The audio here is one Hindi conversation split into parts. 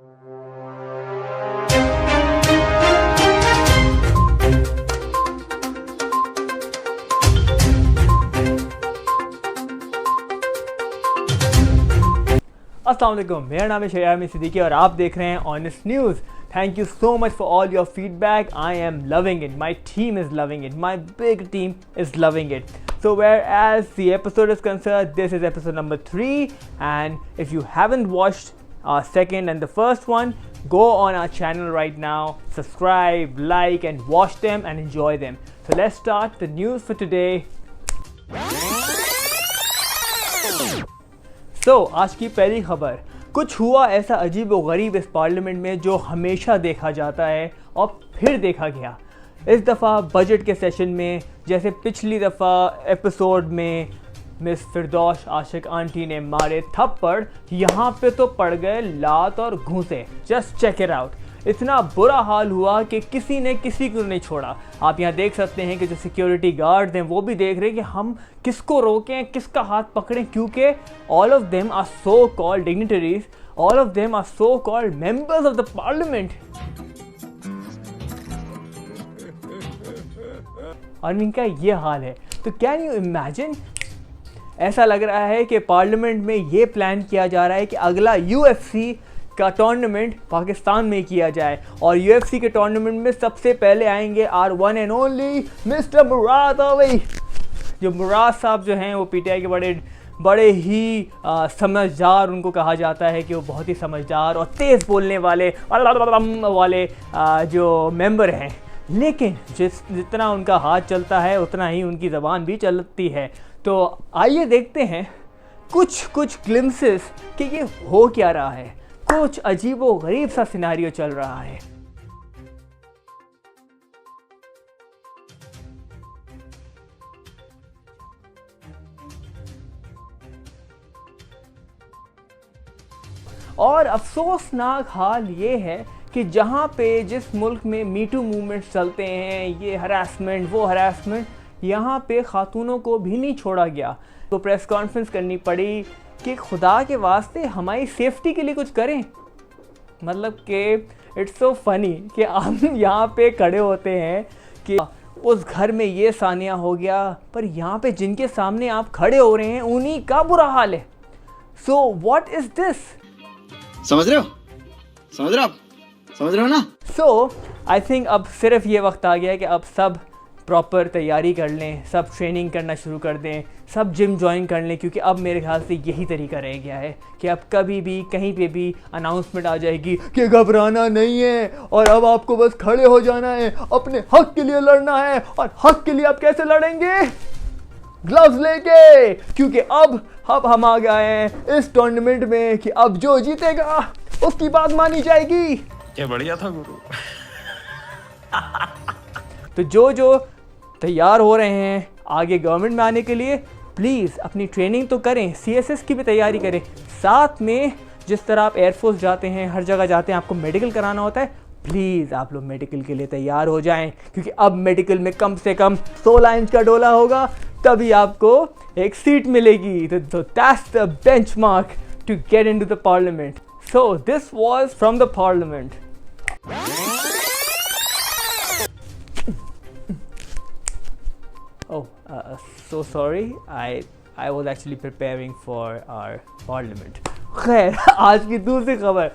अस्सलाम वालेकुम, मेरा नाम है शयामी सिद्दीकी और आप देख रहे हैं honest news. Thank you so much for all your feedback. I am loving it. My team is loving it. My big team is loving it. So whereas the episode is concerned, this is episode number 3. And if you haven't watched our second and the first one, go on our channel right now, subscribe, like and watch them and enjoy them. So let's start the news for today. आज की पहली खबर, कुछ हुआ ऐसा अजीब व गरीब इस पार्लियामेंट में जो हमेशा देखा जाता है और फिर देखा गया। इस दफ़ा बजट के सेशन में, जैसे पिछली दफ़ा एपिसोड में मिस फिरदौस आशिक आंटी ने मारे थप्पड़, यहाँ पे तो पड़ गए लात और घूंसे। Just check it out. इतना बुरा हाल हुआ कि किसी ने किसी को नहीं छोड़ा। आप यहाँ देख सकते हैं कि जो सिक्योरिटी गार्ड हैं वो भी देख रहे हैं कि हम किसको रोकें, किसका हाथ पकड़ें, क्योंकि all of them are so called dignitaries, all of them are so called members of the parliament. और इनका ये हाल है, तो कैन यू इमेजिन? ऐसा लग रहा है कि पार्लियामेंट में ये प्लान किया जा रहा है कि अगला UFC का टूर्नामेंट पाकिस्तान में किया जाए और UFC के टूर्नामेंट में सबसे पहले आएंगे R one and only mister Murad Ali. जो मुराद साहब जो हैं वो PTI के बड़े ही समझदार, उनको कहा जाता है कि वो बहुत ही समझदार और तेज़ बोलने वाले जो मेंबर हैं। लेकिन जितना उनका हाथ चलता है उतना ही उनकी ज़बान भी चलती है। तो आइए देखते हैं कुछ ग्लिम्सेस कि ये हो क्या रहा है। कुछ अजीबो गरीब सा सिनेरियो चल रहा है। और अफसोसनाक हाल ये है कि जहाँ पे जिस मुल्क में मीटू मूवमेंट चलते हैं, ये हरासमेंट वो हरासमेंट, यहाँ पे खातूनों को भी नहीं छोड़ा गया। तो प्रेस कॉन्फ्रेंस करनी पड़ी कि खुदा के वास्ते हमारी सेफ्टी के लिए कुछ करें। मतलब कि इट्स सो फनी कि हम यहाँ पे खड़े होते हैं कि उस घर में ये सानिया हो गया, पर यहाँ पे जिनके सामने आप खड़े हो रहे हैं उन्हीं का बुरा हाल है। So what is this? समझ रहे हो ना? सो आई थिंक अब सिर्फ ये वक्त आ गया है कि अब सब प्रॉपर तैयारी कर लें, सब ट्रेनिंग करना शुरू कर दें, सब जिम ज्वाइन कर लें, क्योंकि अब मेरे ख्याल से यही तरीका रह गया है कि अब कभी भी कहीं पे भी अनाउंसमेंट आ जाएगी कि घबराना नहीं है और अब आपको बस खड़े हो जाना है, अपने हक के लिए लड़ना है। और हक के लिए आप कैसे लड़ेंगे? ग्लव्स लेके, क्योंकि अब हम आ गए हैं इस टूर्नामेंट में कि अब जो जीतेगा उसकी बात मानी जाएगी। क्या बढ़िया था गुरु। तो जो तैयार हो रहे हैं आगे गवर्नमेंट में आने के लिए, प्लीज़ अपनी ट्रेनिंग तो करें, CSS की भी तैयारी करें। साथ में जिस तरह आप एयरफोर्स जाते हैं, हर जगह जाते हैं, आपको मेडिकल कराना होता है, प्लीज़ आप लोग मेडिकल के लिए तैयार हो जाएं, क्योंकि अब मेडिकल में कम से कम 16 इंच का डोला होगा, तभी आपको एक सीट मिलेगी। तो that's the benchmark to get into the parliament. So this was from the parliament. So sorry, I was actually preparing for our parliament. खैर, आज की दूसरी खबर,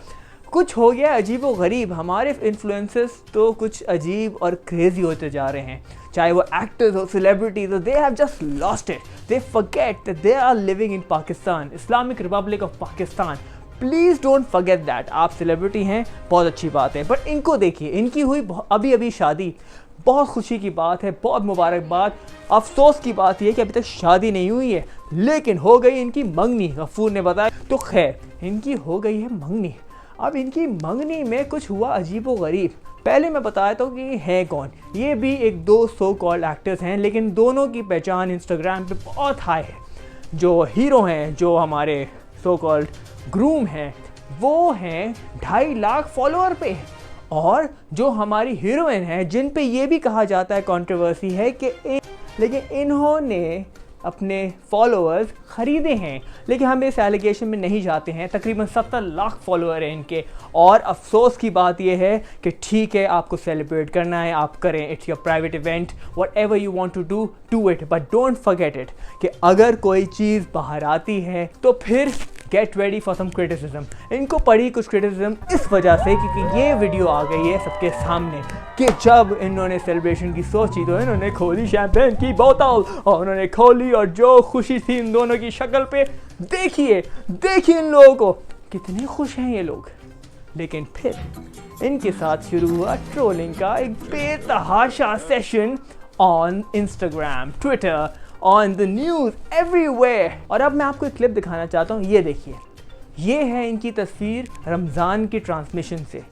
कुछ हो गया अजीबो गरीब। हमारे इन्फ्लुएंसर्स तो कुछ अजीब और क्रेजी होते जा रहे हैं, चाहे वो एक्टर्स हो, सेलिब्रिटीज हो। They have just lost it, they forget that they are living in Pakistan, Islamic republic of Pakistan. Please don't forget that. आप सेलिब्रिटी हैं, बहुत अच्छी बात है, पर इनको देखिए, इनकी हुई अभी शादी, बहुत खुशी की बात है, बहुत मुबारकबाद। अफसोस की बात यह कि अभी तक शादी नहीं हुई है, लेकिन हो गई इनकी मंगनी। गफूर ने बताया। तो खैर, इनकी हो गई है मंगनी। अब इनकी मंगनी में कुछ हुआ अजीबो गरीब। पहले मैं बताया था कि ये हैं कौन। ये भी एक दो सो कॉल्ड एक्टर्स हैं, लेकिन दोनों की पहचान इंस्टाग्राम पे बहुत हाई है। जो हीरो हैं, जो हमारे सो कॉल्ड ग्रूम हैं, वो हैं 2.5 लाख फॉलोअर पे। और जो हमारी हीरोइन है, जिन पे ये भी कहा जाता है कंट्रोवर्सी है कि लेकिन इन्होंने अपने फॉलोअर्स ख़रीदे हैं, लेकिन हम इस एलिगेशन में नहीं जाते हैं। तकरीबन 70 लाख फॉलोअर हैं इनके, और अफसोस की बात यह है कि ठीक है, आपको सेलिब्रेट करना है, आप करें, it's your private event, whatever you want to do it, but don't forget it कि अगर कोई चीज़ बाहर आती है तो फिर get ready for some criticism. इनको पड़ी कुछ क्रिटिसिज्म इस वजह से क्योंकि ये वीडियो आ गई है सबके सामने कि जब इन्होंने सेलिब्रेशन की सोची तो इन्होंने खोली शैंपेन की बोतल और उन्होंने खोली, और जो खुशी थी इन दोनों की शक्ल पे, देखिए इन लोगों को कितने खुश हैं ये लोग। लेकिन फिर इनके साथ शुरू हुआ ट्रोलिंग का एक बेतहाशा session on Instagram, Twitter, on the news, everywhere. और अब मैं आपको एक क्लिप दिखाना चाहता हूँ, ये देखिए, ये है इनकी तस्वीर रमज़ान की ट्रांसमिशन से।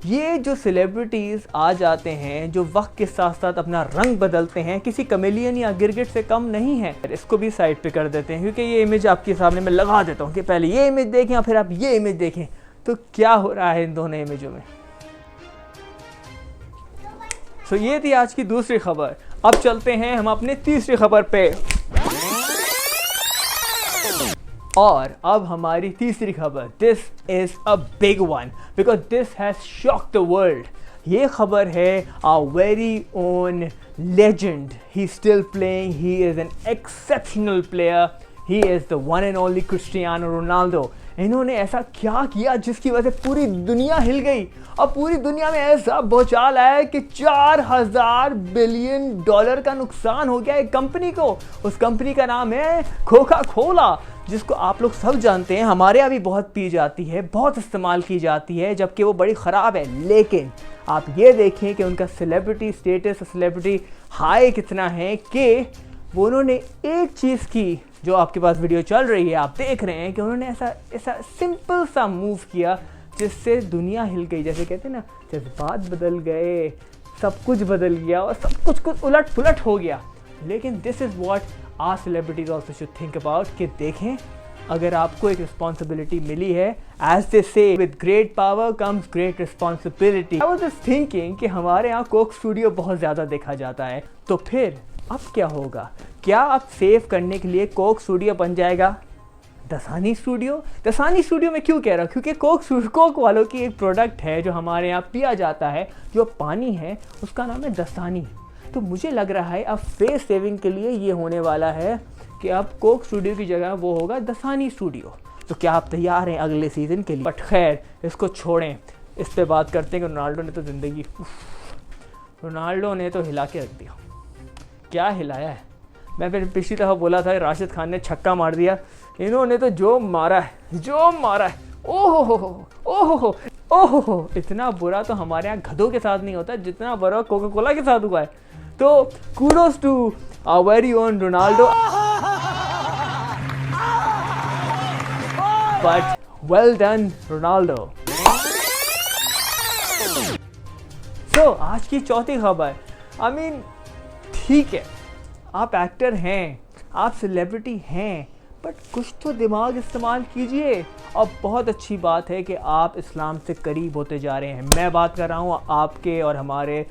ये जो सेलिब्रिटीज़ आ जाते हैं, जो वक्त के साथ साथ अपना रंग बदलते हैं, किसी कमेलियन या गिरगिट से कम नहीं है। इसको भी साइड पे कर देते हैं क्योंकि ये इमेज आपके सामने मैं लगा देता हूँ कि पहले ये इमेज देखें या फिर आप ये इमेज देखें तो क्या हो रहा है इन दोनों इमेजों में। तो ये थी आज की दूसरी खबर। अब चलते हैं हम अपने तीसरी खबर पे, और अब हमारी तीसरी खबर, this is a big one because this has shocked the world. ये खबर है our very own legend, he still playing, he is an exceptional player, he is the one and only Cristiano Ronaldo. इन्होंने ऐसा क्या किया जिसकी वजह से पूरी दुनिया हिल गई, और पूरी दुनिया में ऐसा भूचाल आया कि $4000 बिलियन का नुकसान हो गया एक कंपनी को। उस कंपनी का नाम है कोका कोला, जिसको आप लोग सब जानते हैं, हमारे यहाँ भी बहुत पी जाती है, बहुत इस्तेमाल की जाती है, जबकि वो बड़ी ख़राब है। लेकिन आप ये देखें कि उनका सेलिब्रिटी स्टेटस, सेलिब्रिटी हाई कितना है कि वो उन्होंने एक चीज़ की, जो आपके पास वीडियो चल रही है, आप देख रहे हैं कि उन्होंने ऐसा सिंपल सा मूव किया जिससे दुनिया हिल गई। जैसे कहते हैं ना, जज्बात बदल गए, सब कुछ बदल गया और सब कुछ उलट पुलट हो गया। लेकिन this is what our celebrities also should think about, कि देखें, अगर आपको एक रिस्पॉन्सिबिलिटी मिली है, एज दे से with great power comes great responsibility. I was just thinking कि हमारे यहाँ कोक स्टूडियो बहुत ज़्यादा देखा जाता है, तो फिर अब क्या होगा? क्या अब सेव करने के लिए कोक स्टूडियो बन जाएगा दसानी स्टूडियो? दसानी स्टूडियो में क्यों कह रहा हूँ? क्योंकि कोक वालों की एक प्रोडक्ट है जो हमारे यहाँ पिया जाता है, जो पानी है, उसका नाम है दसानी। तो मुझे लग रहा है अब फेस सेविंग के लिए ये होने वाला है कि अब कोक स्टूडियो की जगह वो होगा दसानी स्टूडियो। तो क्या आप तैयार हैं अगले सीज़न के लिए? बट खैर, इसको छोड़ें, इस पर बात करते हैं कि रोनाल्डो ने तो ज़िंदगी, रोनाल्डो ने तो हिला के रख दिया। क्या हिलाया है? मैं फिर पिछली दफ़ा बोला था राशिद खान ने छक्का मार दिया, इन्होंने तो जो मारा है, ओहो, इतना बुरा तो हमारे यहाँ गधों के साथ नहीं होता जितना बुरा कोका कोला के साथ हुआ है। तो kudos to our very own Ronaldo, but well done Ronaldo. तो आज की चौथी खबर, आई मीन ठीक है, आप एक्टर हैं, आप सेलिब्रिटी हैं, बट कुछ तो दिमाग इस्तेमाल कीजिए। और बहुत अच्छी बात है कि आप इस्लाम से करीब होते जा रहे हैं। मैं बात कर रहा हूँ आपके और हमारे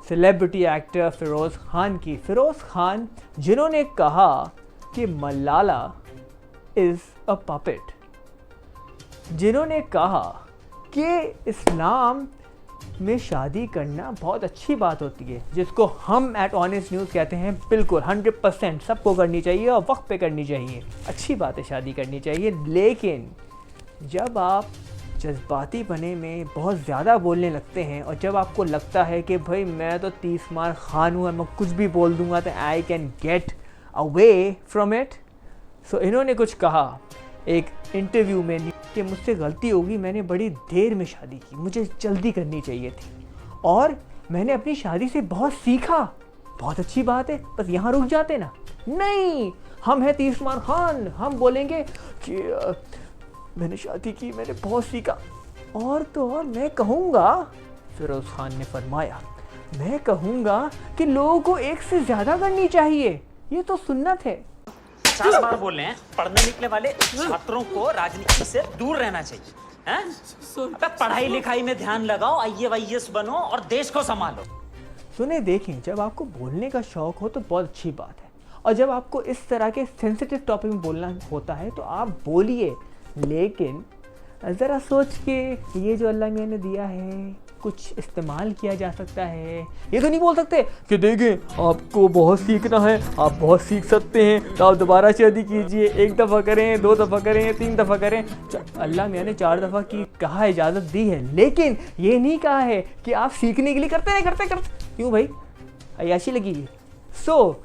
सेलिब्रिटी एक्टर फ़िरोज़ खान की। फ़िरोज़ खान जिन्होंने कहा कि मलाला इज़ अ पपेट, जिन्होंने कहा कि इस्लाम में शादी करना बहुत अच्छी बात होती है, जिसको हम एट ऑनेस्ट न्यूज़ कहते हैं बिल्कुल 100% सबको करनी चाहिए और वक्त पे करनी चाहिए। अच्छी बात है, शादी करनी चाहिए। लेकिन जब आप जज्बाती बने में बहुत ज़्यादा बोलने लगते हैं और जब आपको लगता है कि भाई मैं तो 30 मार खान हूँ और मैं कुछ भी बोल दूँगा तो I can get away from it. So इन्होंने कुछ कहा एक इंटरव्यू में कि मुझसे गलती होगी, मैंने बड़ी देर में शादी की, मुझे जल्दी करनी चाहिए थी और मैंने अपनी शादी से बहुत सीखा। बहुत अच्छी बात है, बस यहाँ रुक जाते ना। नहीं, हम हैं 30 मार खान, हम बोलेंगे कि मैंने शादी की, मैंने बहुत सीखा। और तो और मैं कहूँगा, फ़िरोज़ खान ने फरमाया, मैं कहूँगा कि लोगों को एक से ज़्यादा करनी चाहिए, ये तो सुन्नत है। 50 बार बोल रहे हैं, पढ़ने निकले वाले छात्रों को राजनीति से दूर रहना चाहिए, हैं? अबे पढ़ाई लिखाई में ध्यान लगाओ, IAS बनो और देश को संभालो। सुने, देखें, जब आपको बोलने का शौक हो तो बहुत अच्छी बात है, और जब आपको इस तरह के सेंसिटिव टॉपिक में बोलना होता है तो आप बोलिए, लेकिन ज़रा सोच के ये जो अल्लाह मियाँ ने दिया है कुछ इस्तेमाल किया जा सकता है। ये तो नहीं बोल सकते कि देखें आपको बहुत सीखना है, आप बहुत सीख सकते हैं तो आप दोबारा शादी कीजिए, 1 दफ़ा करें, 2 दफ़ा करें, 3 दफ़ा करें। अल्लाह मियाँ ने 4 दफ़ा की कहा, इजाज़त दी है, लेकिन ये नहीं कहा है कि आप सीखने के लिए करते। क्यों भाई, अय्याशी लगी। सो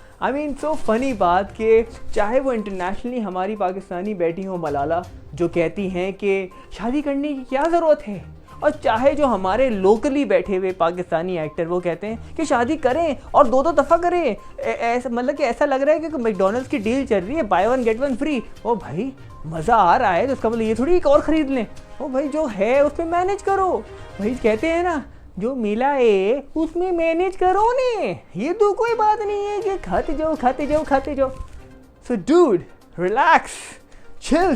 फनी बात कि चाहे वो इंटरनेशनली हमारी पाकिस्तानी बेटी हो मलाला जो कहती हैं कि शादी करने की क्या ज़रूरत है, और चाहे जो हमारे लोकली बैठे हुए पाकिस्तानी एक्टर वो कहते हैं कि शादी करें और 2-2 दफ़ा करें। ऐसा मतलब कि ऐसा लग रहा है कि मैकडॉनल्ड्स की डील चल रही है, बाय 1 गेट 1 फ्री। ओ भाई मज़ा आ रहा है तो उसका मतलब ये थोड़ी एक और ख़रीद लें। ओ भाई जो है उसमें मैनेज करो। भाई कहते हैं ना, जो मिला है उसमें मैनेज करो ने, ये तो कोई बात नहीं है कि खाते जाओ। So dude relax, chill.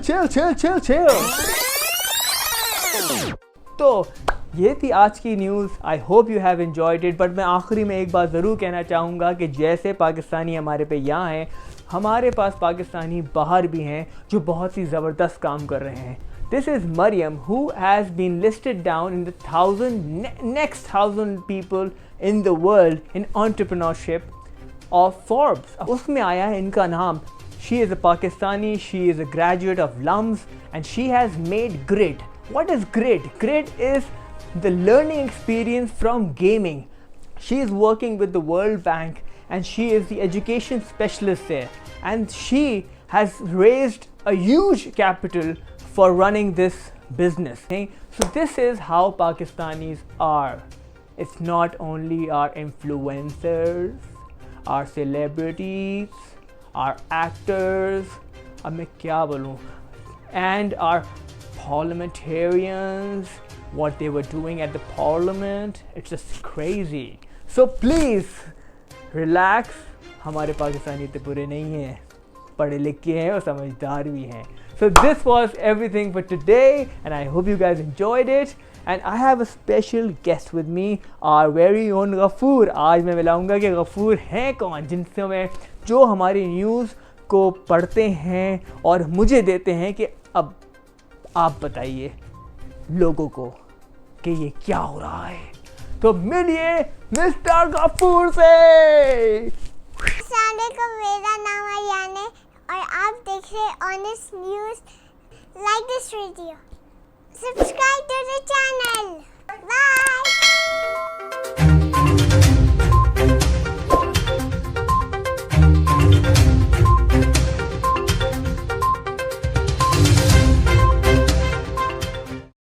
तो ये थी आज की news. I hope you have enjoyed it. But मैं आखिरी में एक बात ज़रूर कहना चाहूँगा कि जैसे पाकिस्तानी हमारे पे यहाँ हैं, हमारे पास पाकिस्तानी बाहर भी हैं जो बहुत ही ज़बरदस्त काम कर रहे हैं। This is Mariam, who has been listed down in the next 1,000 people in the world in entrepreneurship of Forbes. उसमें आया है इनका नाम। She is a Pakistani, she is a graduate of LUMS and she has made grit. What is grit? Grit is the learning experience from gaming. She is working with the World Bank and she is the education specialist there. And she has raised a huge capital for running this business. So this is how Pakistanis are. It's not only our influencers, our celebrities, our actors, अब मैं क्या बोलूँ, and our parliamentarians, what they were doing at the parliament, it's just crazy. So please relax. हमारे पाकिस्तानी इतने बुरे नहीं हैं, पढ़े लिखे हैं और समझदार भी हैं. So this was everything for today and I hope you guys enjoyed it. And I have a special guest with me, our very own Ghafoor. आज मैं मिलाऊंगा कि गफ़ूर हैं कौन, जिनसे मैं जो हमारी न्यूज़ को पढ़ते हैं और मुझे देते हैं कि अब आप बताइए लोगों को कि ये क्या हो रहा है. तो मिलिए मिस्टर गफ़ूर से. अस्सलाम वालेकुम, मेरा नाम अरियान है और आप देख रहे हैं honest news. Like this video, subscribe to the channel. Bye.